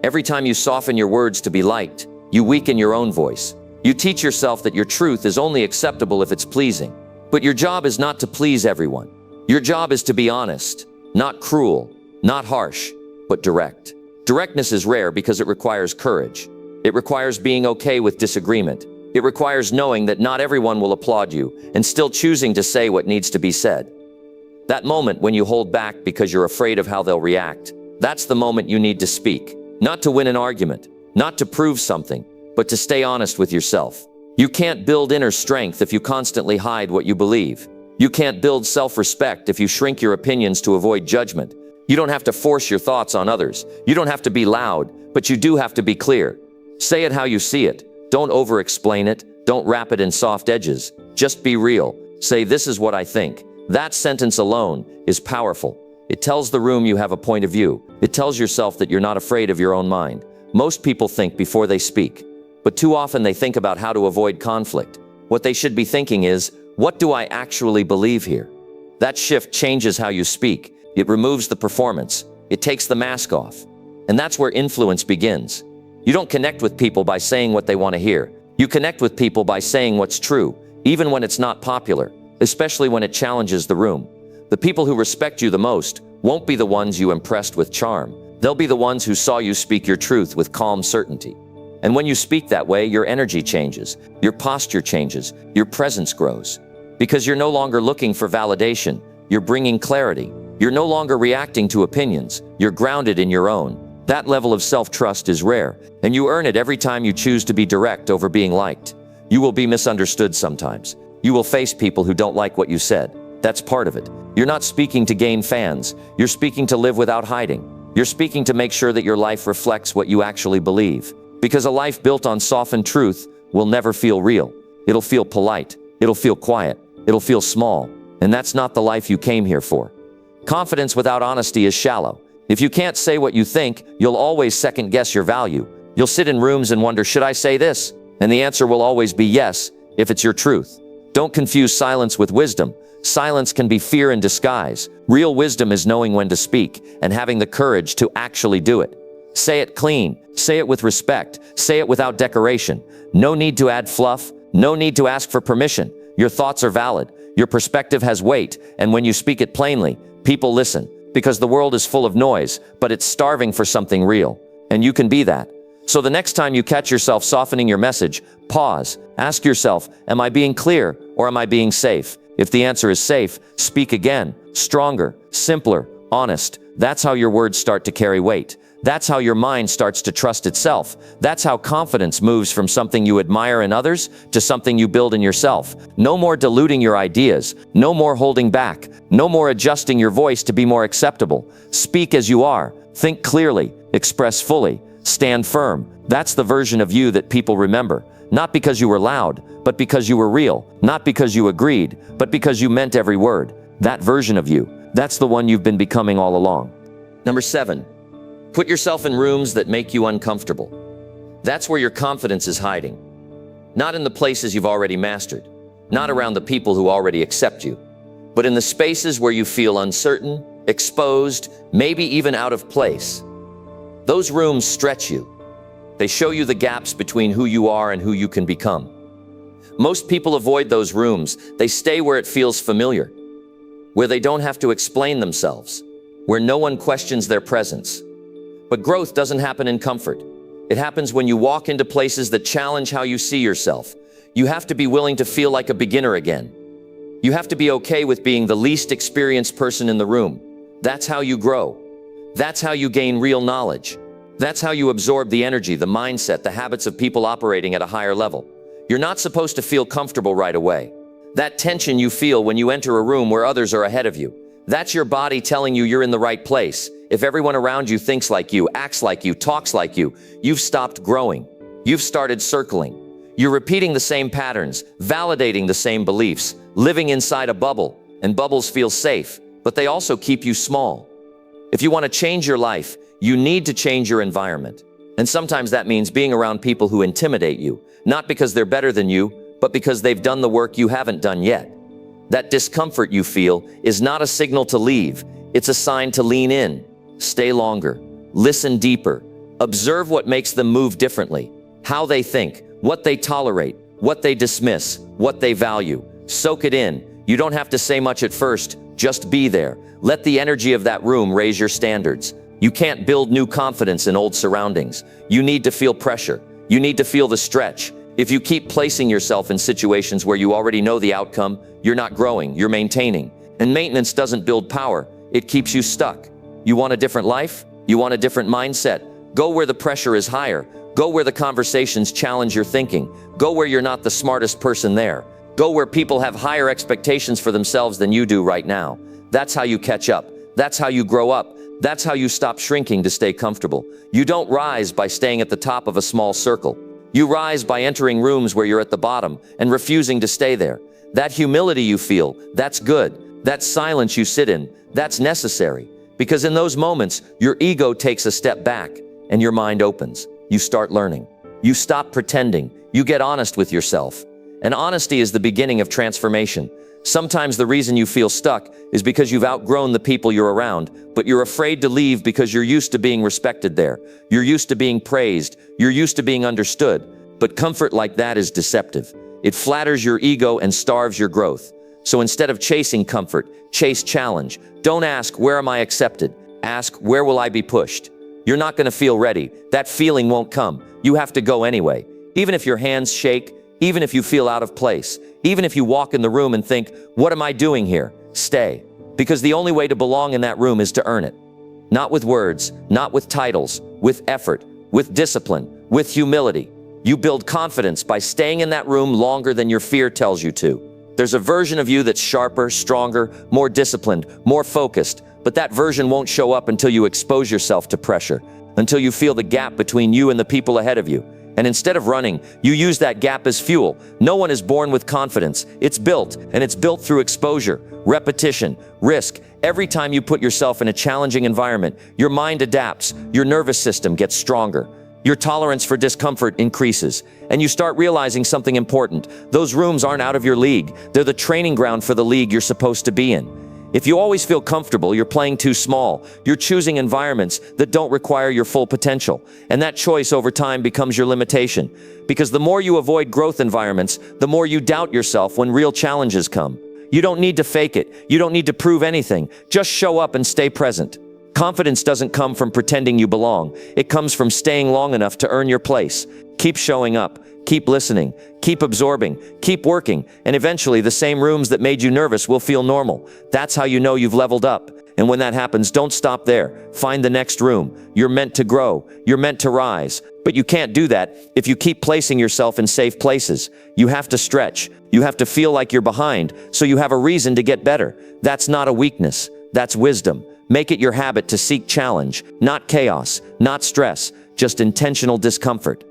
Every time you soften your words to be liked, you weaken your own voice. You teach yourself that your truth is only acceptable if it's pleasing. But your job is not to please everyone. Your job is to be honest, not cruel, not harsh, but direct. Directness is rare because it requires courage. It requires being okay with disagreement. It requires knowing that not everyone will applaud you and still choosing to say what needs to be said. That moment when you hold back because you're afraid of how they'll react, that's the moment you need to speak. Not to win an argument, not to prove something, but to stay honest with yourself. You can't build inner strength if you constantly hide what you believe. You can't build self-respect if you shrink your opinions to avoid judgment. You don't have to force your thoughts on others. You don't have to be loud, but you do have to be clear. Say it how you see it. Don't over-explain it. Don't wrap it in soft edges. Just be real. Say, "This is what I think." That sentence alone is powerful. It tells the room you have a point of view. It tells yourself that you're not afraid of your own mind. Most people think before they speak, but too often they think about how to avoid conflict. What they should be thinking is, what do I actually believe here? That shift changes how you speak. It removes the performance. It takes the mask off. And that's where influence begins. You don't connect with people by saying what they want to hear. You connect with people by saying what's true, even when it's not popular, especially when it challenges the room. The people who respect you the most won't be the ones you impressed with charm. They'll be the ones who saw you speak your truth with calm certainty. And when you speak that way, your energy changes, your posture changes, your presence grows. Because you're no longer looking for validation, you're bringing clarity. You're no longer reacting to opinions, you're grounded in your own. That level of self-trust is rare, and you earn it every time you choose to be direct over being liked. You will be misunderstood sometimes. You will face people who don't like what you said. That's part of it. You're not speaking to gain fans. You're speaking to live without hiding. You're speaking to make sure that your life reflects what you actually believe. Because a life built on softened truth will never feel real. It'll feel polite. It'll feel quiet. It'll feel small. And that's not the life you came here for. Confidence without honesty is shallow. If you can't say what you think, you'll always second-guess your value. You'll sit in rooms and wonder, should I say this? And the answer will always be yes, if it's your truth. Don't confuse silence with wisdom. Silence can be fear in disguise. Real wisdom is knowing when to speak and having the courage to actually do it. Say it clean. Say it with respect. Say it without decoration. No need to add fluff. No need to ask for permission. Your thoughts are valid. Your perspective has weight. And when you speak it plainly, people listen. Because the world is full of noise, but it's starving for something real. And you can be that. So the next time you catch yourself softening your message, pause. Ask yourself, am I being clear or am I being safe? If the answer is safe, speak again. Stronger, simpler, honest. That's how your words start to carry weight. That's how your mind starts to trust itself. That's how confidence moves from something you admire in others to something you build in yourself. No more diluting your ideas. No more holding back. No more adjusting your voice to be more acceptable. Speak as you are. Think clearly. Express fully. Stand firm. That's the version of you that people remember. Not because you were loud, but because you were real. Not because you agreed, but because you meant every word. That version of you. That's the one you've been becoming all along. Number 7. Put yourself in rooms that make you uncomfortable. That's where your confidence is hiding. Not in the places you've already mastered. Not around the people who already accept you. But in the spaces where you feel uncertain, exposed, maybe even out of place. Those rooms stretch you. They show you the gaps between who you are and who you can become. Most people avoid those rooms. They stay where it feels familiar, where they don't have to explain themselves, where no one questions their presence. But growth doesn't happen in comfort. It happens when you walk into places that challenge how you see yourself. You have to be willing to feel like a beginner again. You have to be okay with being the least experienced person in the room. That's how you grow. That's how you gain real knowledge. That's how you absorb the energy, the mindset, the habits of people operating at a higher level. You're not supposed to feel comfortable right away. That tension you feel when you enter a room where others are ahead of you, that's your body telling you you're in the right place. If everyone around you thinks like you, acts like you, talks like you, you've stopped growing. You've started circling. You're repeating the same patterns, validating the same beliefs, living inside a bubble, and bubbles feel safe, but they also keep you small. If you want to change your life, you need to change your environment. And sometimes that means being around people who intimidate you, not because they're better than you, but because they've done the work you haven't done yet. That discomfort you feel is not a signal to leave. It's a sign to lean in, stay longer, listen deeper, observe what makes them move differently, how they think, what they tolerate, what they dismiss, what they value. Soak it in. You don't have to say much at first, just be there. Let the energy of that room raise your standards. You can't build new confidence in old surroundings. You need to feel pressure. You need to feel the stretch. If you keep placing yourself in situations where you already know the outcome, you're not growing, you're maintaining. And maintenance doesn't build power, it keeps you stuck. You want a different life? You want a different mindset? Go where the pressure is higher. Go where the conversations challenge your thinking. Go where you're not the smartest person there. Go where people have higher expectations for themselves than you do right now. That's how you catch up. That's how you grow up. That's how you stop shrinking to stay comfortable. You don't rise by staying at the top of a small circle. You rise by entering rooms where you're at the bottom and refusing to stay there. That humility you feel, that's good. That silence you sit in, that's necessary. Because in those moments, your ego takes a step back and your mind opens. You start learning. You stop pretending. You get honest with yourself. And honesty is the beginning of transformation. Sometimes the reason you feel stuck is because you've outgrown the people you're around, but you're afraid to leave because you're used to being respected there. You're used to being praised. You're used to being understood. But comfort like that is deceptive. It flatters your ego and starves your growth. So instead of chasing comfort, chase challenge. Don't ask, where am I accepted? Ask, where will I be pushed? You're not going to feel ready. That feeling won't come. You have to go anyway. Even if your hands shake, even if you feel out of place, even if you walk in the room and think, what am I doing here? Stay. Because the only way to belong in that room is to earn it. Not with words, not with titles, with effort, with discipline, with humility. You build confidence by staying in that room longer than your fear tells you to. There's a version of you that's sharper, stronger, more disciplined, more focused, but that version won't show up until you expose yourself to pressure, until you feel the gap between you and the people ahead of you. And instead of running, you use that gap as fuel. No one is born with confidence. It's built, and it's built through exposure, repetition, risk. Every time you put yourself in a challenging environment, your mind adapts, your nervous system gets stronger. Your tolerance for discomfort increases, and you start realizing something important. Those rooms aren't out of your league. They're the training ground for the league you're supposed to be in. If you always feel comfortable, you're playing too small. You're choosing environments that don't require your full potential. And that choice over time becomes your limitation. Because the more you avoid growth environments, the more you doubt yourself when real challenges come. You don't need to fake it. You don't need to prove anything. Just show up and stay present. Confidence doesn't come from pretending you belong. It comes from staying long enough to earn your place. Keep showing up. Keep listening, keep absorbing, keep working, and eventually the same rooms that made you nervous will feel normal. That's how you know you've leveled up. And when that happens, don't stop there. Find the next room. You're meant to grow. You're meant to rise. But you can't do that if you keep placing yourself in safe places. You have to stretch. You have to feel like you're behind, so you have a reason to get better. That's not a weakness. That's wisdom. Make it your habit to seek challenge, not chaos, not stress, just intentional discomfort.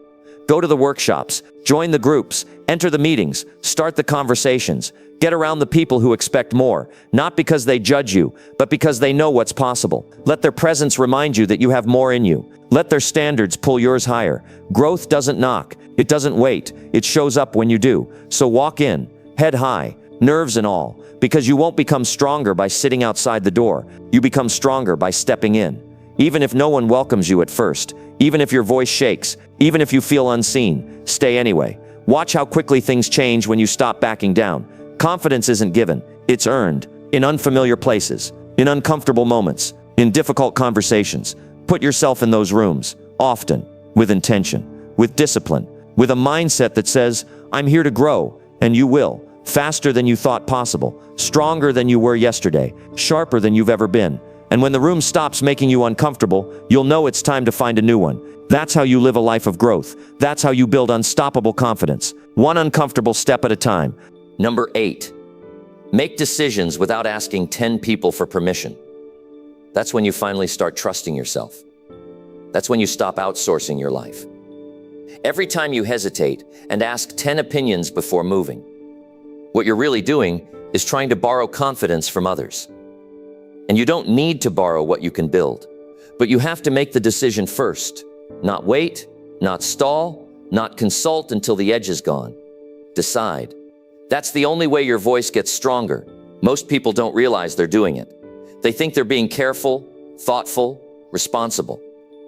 Go to the workshops, join the groups, enter the meetings, start the conversations. Get around the people who expect more, not because they judge you, but because they know what's possible. Let their presence remind you that you have more in you. Let their standards pull yours higher. Growth doesn't knock. It doesn't wait. It shows up when you do. So walk in, head high, nerves and all, because you won't become stronger by sitting outside the door. You become stronger by stepping in. Even if no one welcomes you at first, even if your voice shakes, even if you feel unseen, stay anyway. Watch how quickly things change when you stop backing down. Confidence isn't given, it's earned. In unfamiliar places, in uncomfortable moments, in difficult conversations. Put yourself in those rooms, often, with intention, with discipline, with a mindset that says, I'm here to grow, and you will. Faster than you thought possible, stronger than you were yesterday, sharper than you've ever been. And when the room stops making you uncomfortable, you'll know it's time to find a new one. That's how you live a life of growth. That's how you build unstoppable confidence. One uncomfortable step at a time. Number 8, make decisions without asking 10 people for permission. That's when you finally start trusting yourself. That's when you stop outsourcing your life. Every time you hesitate and ask 10 opinions before moving, what you're really doing is trying to borrow confidence from others. And you don't need to borrow what you can build, but you have to make the decision first. Not wait, not stall, not consult until the edge is gone. Decide. That's the only way your voice gets stronger. Most people don't realize they're doing it. They think they're being careful, thoughtful, responsible.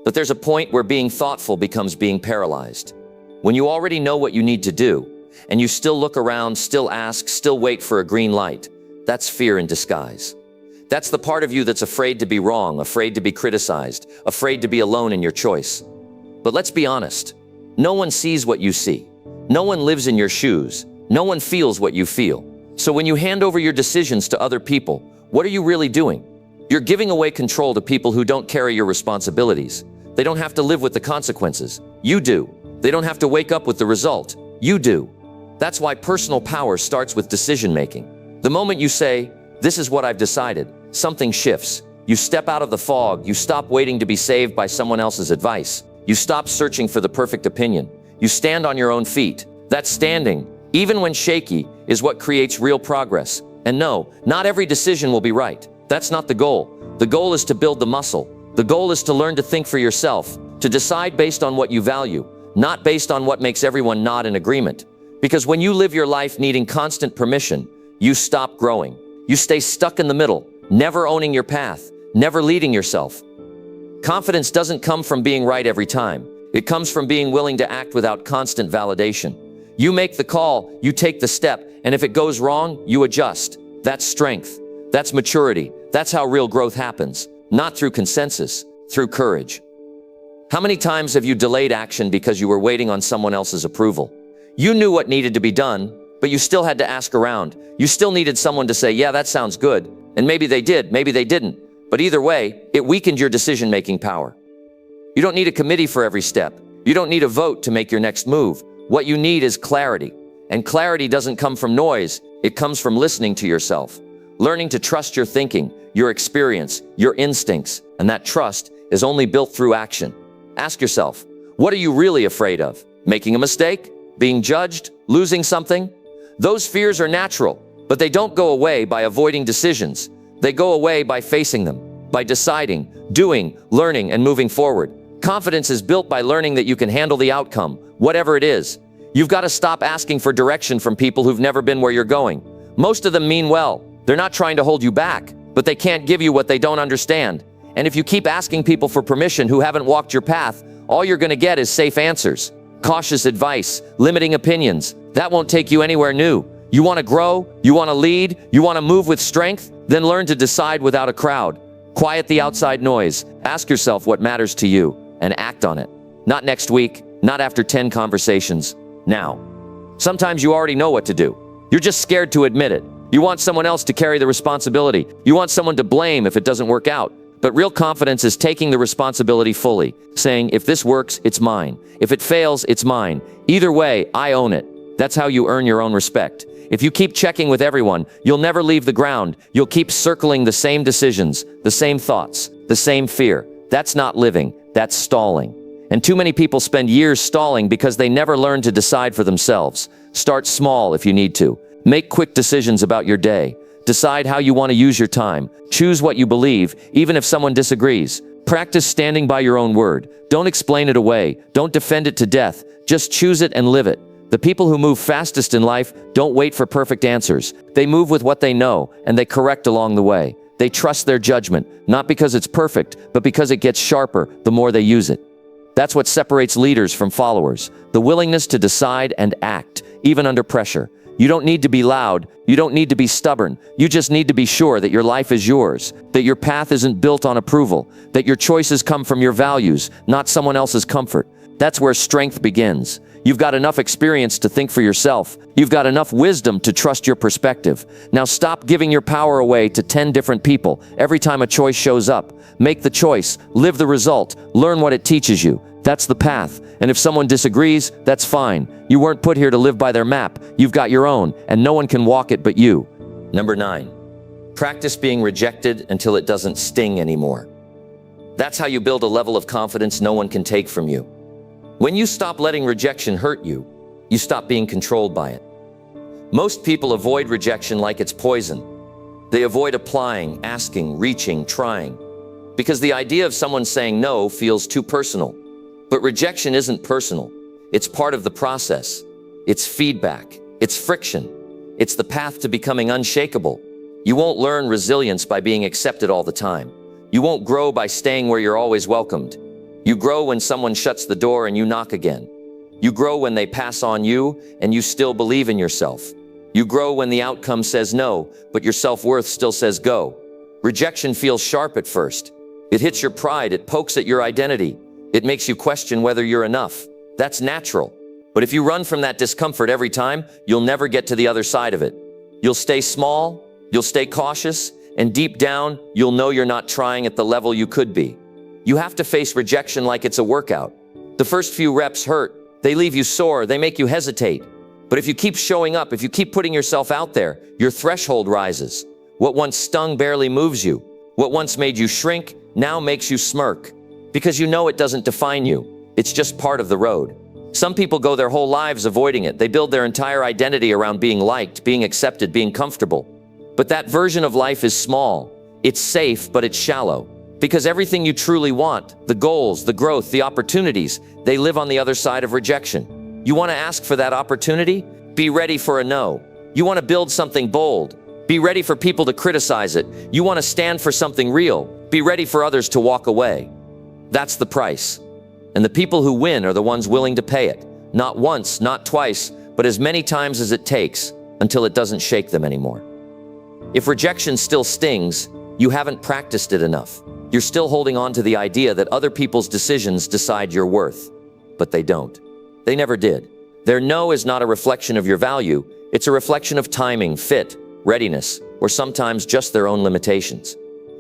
But there's a point where being thoughtful becomes being paralyzed. When you already know what you need to do, and you still look around, still ask, still wait for a green light, that's fear in disguise. That's the part of you that's afraid to be wrong, afraid to be criticized, afraid to be alone in your choice. But let's be honest. No one sees what you see. No one lives in your shoes. No one feels what you feel. So when you hand over your decisions to other people, what are you really doing? You're giving away control to people who don't carry your responsibilities. They don't have to live with the consequences. You do. They don't have to wake up with the result. You do. That's why personal power starts with decision making. The moment you say, "This is what I've decided," something shifts. You step out of the fog. You stop waiting to be saved by someone else's advice. You stop searching for the perfect opinion. You stand on your own feet. That standing, even when shaky, is what creates real progress. And no, not every decision will be right. That's not the goal. The goal is to build the muscle. The goal is to learn to think for yourself, to decide based on what you value, not based on what makes everyone nod in agreement. Because when you live your life needing constant permission, you stop growing. You stay stuck in the middle, never owning your path, never leading yourself. Confidence doesn't come from being right every time. It comes from being willing to act without constant validation. You make the call, you take the step, and if it goes wrong, you adjust. That's strength. That's maturity. That's how real growth happens. Not through consensus, through courage. How many times have you delayed action because you were waiting on someone else's approval? You knew what needed to be done, but you still had to ask around. You still needed someone to say, "Yeah, that sounds good." And maybe they did, maybe they didn't. But either way, it weakened your decision-making power. You don't need a committee for every step. You don't need a vote to make your next move. What you need is clarity. And clarity doesn't come from noise. It comes from listening to yourself, learning to trust your thinking, your experience, your instincts. And that trust is only built through action. Ask yourself, what are you really afraid of? Making a mistake? Being judged? Losing something? Those fears are natural, but they don't go away by avoiding decisions. They go away by facing them, by deciding, doing, learning, and moving forward. Confidence is built by learning that you can handle the outcome, whatever it is. You've got to stop asking for direction from people who've never been where you're going. Most of them mean well. They're not trying to hold you back, but they can't give you what they don't understand. And if you keep asking people for permission who haven't walked your path, all you're going to get is safe answers, cautious advice, limiting opinions. That won't take you anywhere new. You want to grow? You want to lead? You want to move with strength? Then learn to decide without a crowd. Quiet the outside noise. Ask yourself what matters to you and act on it. Not next week, not after 10 conversations. Now. Sometimes you already know what to do. You're just scared to admit it. You want someone else to carry the responsibility. You want someone to blame if it doesn't work out. But real confidence is taking the responsibility fully, saying, if this works, it's mine. If it fails, it's mine. Either way, I own it. That's how you earn your own respect. If you keep checking with everyone, you'll never leave the ground. You'll keep circling the same decisions, the same thoughts, the same fear. That's not living. That's stalling. And too many people spend years stalling because they never learn to decide for themselves. Start small if you need to. Make quick decisions about your day. Decide how you want to use your time. Choose what you believe, even if someone disagrees. Practice standing by your own word. Don't explain it away. Don't defend it to death. Just choose it and live it. The people who move fastest in life don't wait for perfect answers. They move with what they know, and they correct along the way. They trust their judgment, not because it's perfect, but because it gets sharper the more they use it. That's what separates leaders from followers, the willingness to decide and act, even under pressure. You don't need to be loud. You don't need to be stubborn. You just need to be sure that your life is yours, that your path isn't built on approval, that your choices come from your values, not someone else's comfort. That's where strength begins. You've got enough experience to think for yourself. You've got enough wisdom to trust your perspective. Now stop giving your power away to 10 different people every time a choice shows up. Make the choice, live the result, learn what it teaches you. That's the path. And if someone disagrees, that's fine. You weren't put here to live by their map. You've got your own, and no one can walk it but you. Number 9, practice being rejected until it doesn't sting anymore. That's how you build a level of confidence no one can take from you. When you stop letting rejection hurt you, you stop being controlled by it. Most people avoid rejection like it's poison. They avoid applying, asking, reaching, trying, because the idea of someone saying no feels too personal. But rejection isn't personal. It's part of the process. It's feedback. It's friction. It's the path to becoming unshakable. You won't learn resilience by being accepted all the time. You won't grow by staying where you're always welcomed. You grow when someone shuts the door and you knock again. You grow when they pass on you and you still believe in yourself. You grow when the outcome says no, but your self-worth still says go. Rejection feels sharp at first. It hits your pride. It pokes at your identity. It makes you question whether you're enough. That's natural. But if you run from that discomfort every time, you'll never get to the other side of it. You'll stay small, you'll stay cautious, and deep down, you'll know you're not trying at the level you could be. You have to face rejection like it's a workout. The first few reps hurt. They leave you sore. They make you hesitate. But if you keep showing up, if you keep putting yourself out there, your threshold rises. What once stung barely moves you. What once made you shrink now makes you smirk. Because you know it doesn't define you. It's just part of the road. Some people go their whole lives avoiding it. They build their entire identity around being liked, being accepted, being comfortable. But that version of life is small. It's safe, but it's shallow. Because everything you truly want, the goals, the growth, the opportunities, they live on the other side of rejection. You want to ask for that opportunity? Be ready for a no. You want to build something bold? Be ready for people to criticize it. You want to stand for something real? Be ready for others to walk away. That's the price. And the people who win are the ones willing to pay it. Not once, not twice, but as many times as it takes until it doesn't shake them anymore. If rejection still stings, you haven't practiced it enough. You're still holding on to the idea that other people's decisions decide your worth. But they don't. They never did. Their no is not a reflection of your value. It's a reflection of timing, fit, readiness, or sometimes just their own limitations.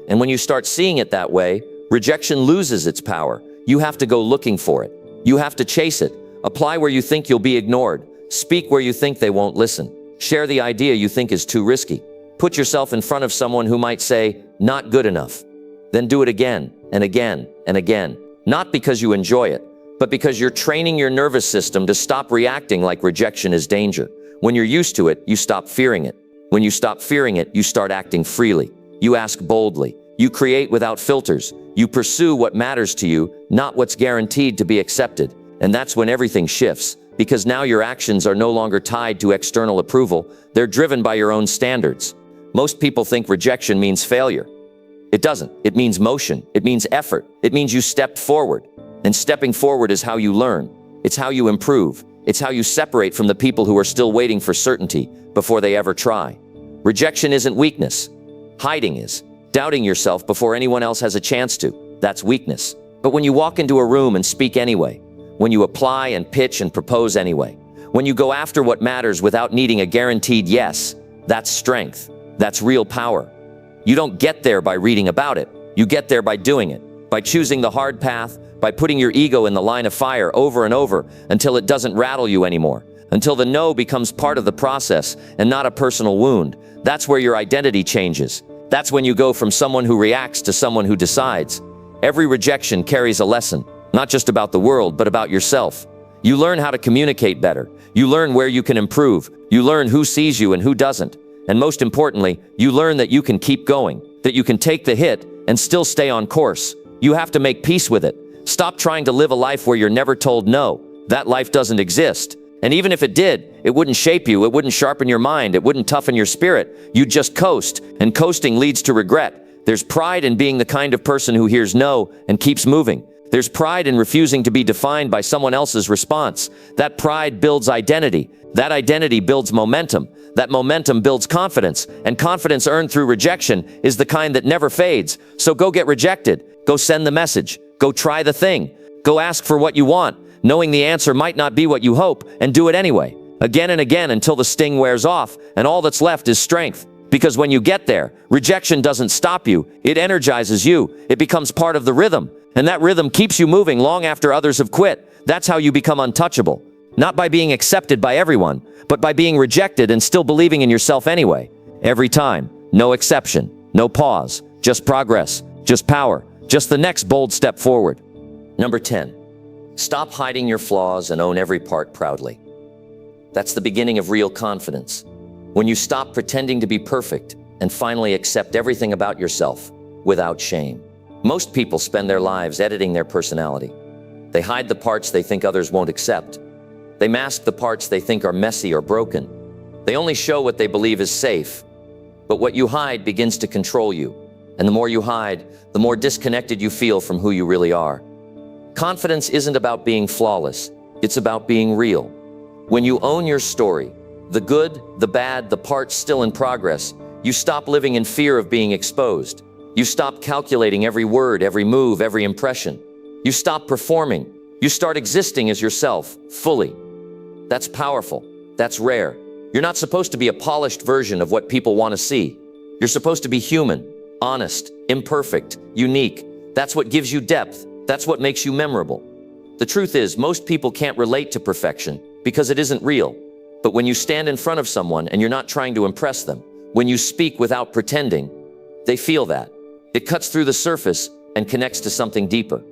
And when you start seeing it that way, rejection loses its power. You have to go looking for it. You have to chase it. Apply where you think you'll be ignored. Speak where you think they won't listen. Share the idea you think is too risky. Put yourself in front of someone who might say, not good enough. Then do it again and again and again. Not because you enjoy it, but because you're training your nervous system to stop reacting like rejection is danger. When you're used to it, you stop fearing it. When you stop fearing it, you start acting freely. You ask boldly. You create without filters. You pursue what matters to you, not what's guaranteed to be accepted. And that's when everything shifts, because now your actions are no longer tied to external approval. They're driven by your own standards. Most people think rejection means failure. It doesn't. It means motion. It means effort. It means you stepped forward. And stepping forward is how you learn. It's how you improve. It's how you separate from the people who are still waiting for certainty before they ever try. Rejection isn't weakness. Hiding is. Doubting yourself before anyone else has a chance to. That's weakness. But when you walk into a room and speak anyway, when you apply and pitch and propose anyway, when you go after what matters without needing a guaranteed yes, that's strength. That's real power. You don't get there by reading about it. You get there by doing it, by choosing the hard path, by putting your ego in the line of fire over and over until it doesn't rattle you anymore, until the no becomes part of the process and not a personal wound. That's where your identity changes. That's when you go from someone who reacts to someone who decides. Every rejection carries a lesson, not just about the world, but about yourself. You learn how to communicate better. You learn where you can improve. You learn who sees you and who doesn't. And most importantly, you learn that you can keep going, that you can take the hit and still stay on course. You have to make peace with it. Stop trying to live a life where you're never told no. That life doesn't exist. And even if it did, it wouldn't shape you, it wouldn't sharpen your mind, it wouldn't toughen your spirit. You'd just coast, and coasting leads to regret. There's pride in being the kind of person who hears no and keeps moving. There's pride in refusing to be defined by someone else's response. That pride builds identity. That identity builds momentum. That momentum builds confidence. And confidence earned through rejection is the kind that never fades. So go get rejected. Go send the message. Go try the thing. Go ask for what you want, knowing the answer might not be what you hope, and do it anyway. Again and again until the sting wears off, and all that's left is strength. Because when you get there, rejection doesn't stop you. It energizes you. It becomes part of the rhythm. And that rhythm keeps you moving long after others have quit. That's how you become untouchable. Not by being accepted by everyone, but by being rejected and still believing in yourself anyway. Every time. No exception. No pause. Just progress. Just power. Just the next bold step forward. Number 10. Stop hiding your flaws and own every part proudly. That's the beginning of real confidence. When you stop pretending to be perfect and finally accept everything about yourself without shame. Most people spend their lives editing their personality. They hide the parts they think others won't accept. They mask the parts they think are messy or broken. They only show what they believe is safe. But what you hide begins to control you. And the more you hide, the more disconnected you feel from who you really are. Confidence isn't about being flawless. It's about being real. When you own your story, the good, the bad, the parts still in progress, you stop living in fear of being exposed. You stop calculating every word, every move, every impression. You stop performing. You start existing as yourself, fully. That's powerful. That's rare. You're not supposed to be a polished version of what people want to see. You're supposed to be human, honest, imperfect, unique. That's what gives you depth. That's what makes you memorable. The truth is, most people can't relate to perfection because it isn't real. But when you stand in front of someone and you're not trying to impress them, when you speak without pretending, they feel that. It cuts through the surface and connects to something deeper.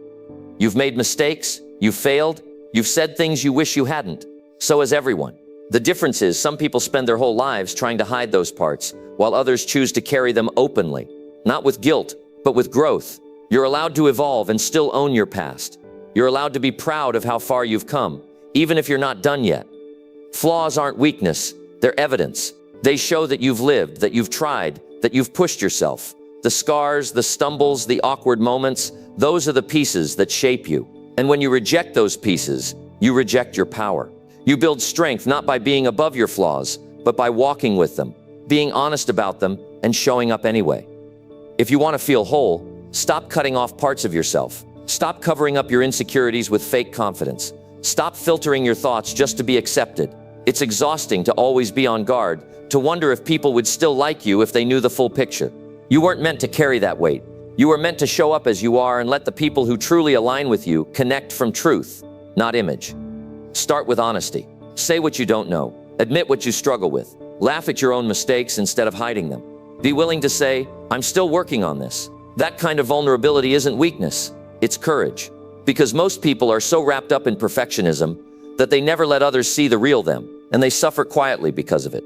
You've made mistakes, you've failed, you've said things you wish you hadn't. So has everyone. The difference is some people spend their whole lives trying to hide those parts, while others choose to carry them openly. Not with guilt, but with growth. You're allowed to evolve and still own your past. You're allowed to be proud of how far you've come, even if you're not done yet. Flaws aren't weakness, they're evidence. They show that you've lived, that you've tried, that you've pushed yourself. The scars, the stumbles, the awkward moments, those are the pieces that shape you. And when you reject those pieces, you reject your power. You build strength not by being above your flaws, but by walking with them, being honest about them, and showing up anyway. If you want to feel whole, stop cutting off parts of yourself. Stop covering up your insecurities with fake confidence. Stop filtering your thoughts just to be accepted. It's exhausting to always be on guard, to wonder if people would still like you if they knew the full picture. You weren't meant to carry that weight. You were meant to show up as you are and let the people who truly align with you connect from truth, not image. Start with honesty. Say what you don't know. Admit what you struggle with. Laugh at your own mistakes instead of hiding them. Be willing to say, I'm still working on this. That kind of vulnerability isn't weakness, it's courage. Because most people are so wrapped up in perfectionism that they never let others see the real them, and they suffer quietly because of it.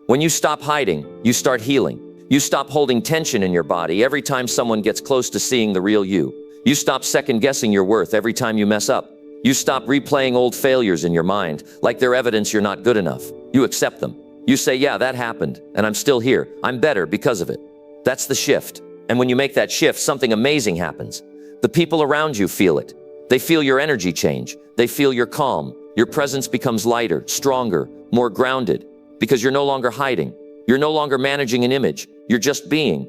When you stop hiding, you start healing. You stop holding tension in your body every time someone gets close to seeing the real you. You stop second-guessing your worth every time you mess up. You stop replaying old failures in your mind like they're evidence you're not good enough. You accept them. You say, yeah, that happened, and I'm still here. I'm better because of it. That's the shift. And when you make that shift, something amazing happens. The people around you feel it. They feel your energy change. They feel your calm. Your presence becomes lighter, stronger, more grounded, because you're no longer hiding. You're no longer managing an image. You're just being.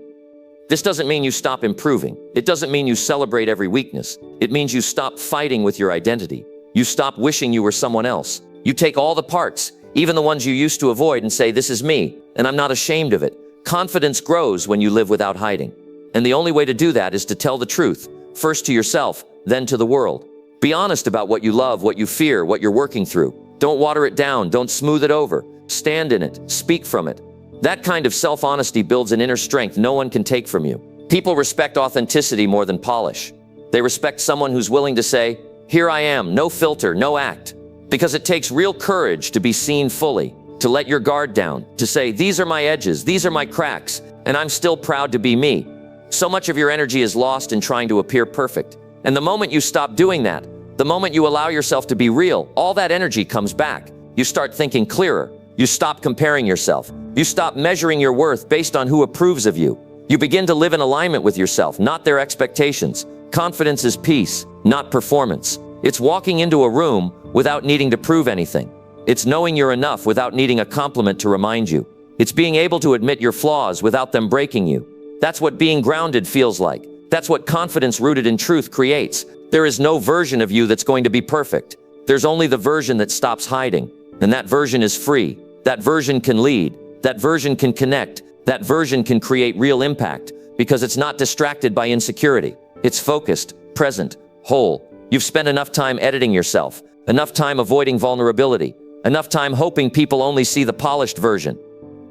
This doesn't mean you stop improving. It doesn't mean you celebrate every weakness. It means you stop fighting with your identity. You stop wishing you were someone else. You take all the parts, even the ones you used to avoid, and say, this is me, and I'm not ashamed of it. Confidence grows when you live without hiding. And the only way to do that is to tell the truth, first to yourself, then to the world. Be honest about what you love, what you fear, what you're working through. Don't water it down. Don't smooth it over. Stand in it. Speak from it. That kind of self-honesty builds an inner strength no one can take from you. People respect authenticity more than polish. They respect someone who's willing to say, here I am, no filter, no act. Because it takes real courage to be seen fully, to let your guard down, to say, these are my edges, these are my cracks, and I'm still proud to be me. So much of your energy is lost in trying to appear perfect. And the moment you stop doing that, the moment you allow yourself to be real, all that energy comes back. You start thinking clearer. You stop comparing yourself. You stop measuring your worth based on who approves of you. You begin to live in alignment with yourself, not their expectations. Confidence is peace, not performance. It's walking into a room without needing to prove anything. It's knowing you're enough without needing a compliment to remind you. It's being able to admit your flaws without them breaking you. That's what being grounded feels like. That's what confidence rooted in truth creates. There is no version of you that's going to be perfect. There's only the version that stops hiding. And that version is free. That version can lead. That version can connect. That version can create real impact because it's not distracted by insecurity. It's focused, present, whole. You've spent enough time editing yourself, enough time avoiding vulnerability, enough time hoping people only see the polished version.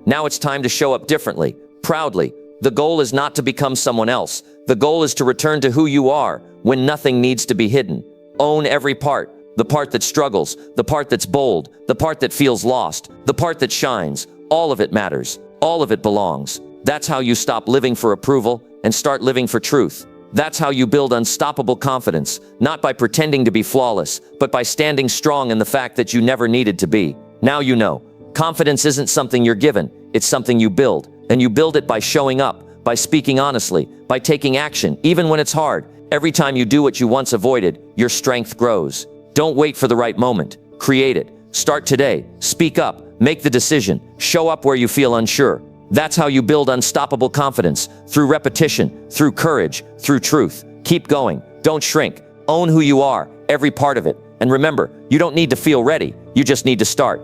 Now it's time to show up differently, proudly. The goal is not to become someone else. The goal is to return to who you are when nothing needs to be hidden. Own every part. The part that struggles, the part that's bold, the part that feels lost, the part that shines. All of it matters. All of it belongs. That's how you stop living for approval and start living for truth. That's how you build unstoppable confidence, not by pretending to be flawless, but by standing strong in the fact that you never needed to be. Now you know. Confidence isn't something you're given, it's something you build. And you build it by showing up, by speaking honestly, by taking action, even when it's hard. Every time you do what you once avoided, your strength grows. Don't wait for the right moment. Create it. Start today. Speak up. Make the decision. Show up where you feel unsure. That's how you build unstoppable confidence. Through repetition, through courage, through truth. Keep going. Don't shrink. Own who you are, every part of it. And remember, you don't need to feel ready. You just need to start.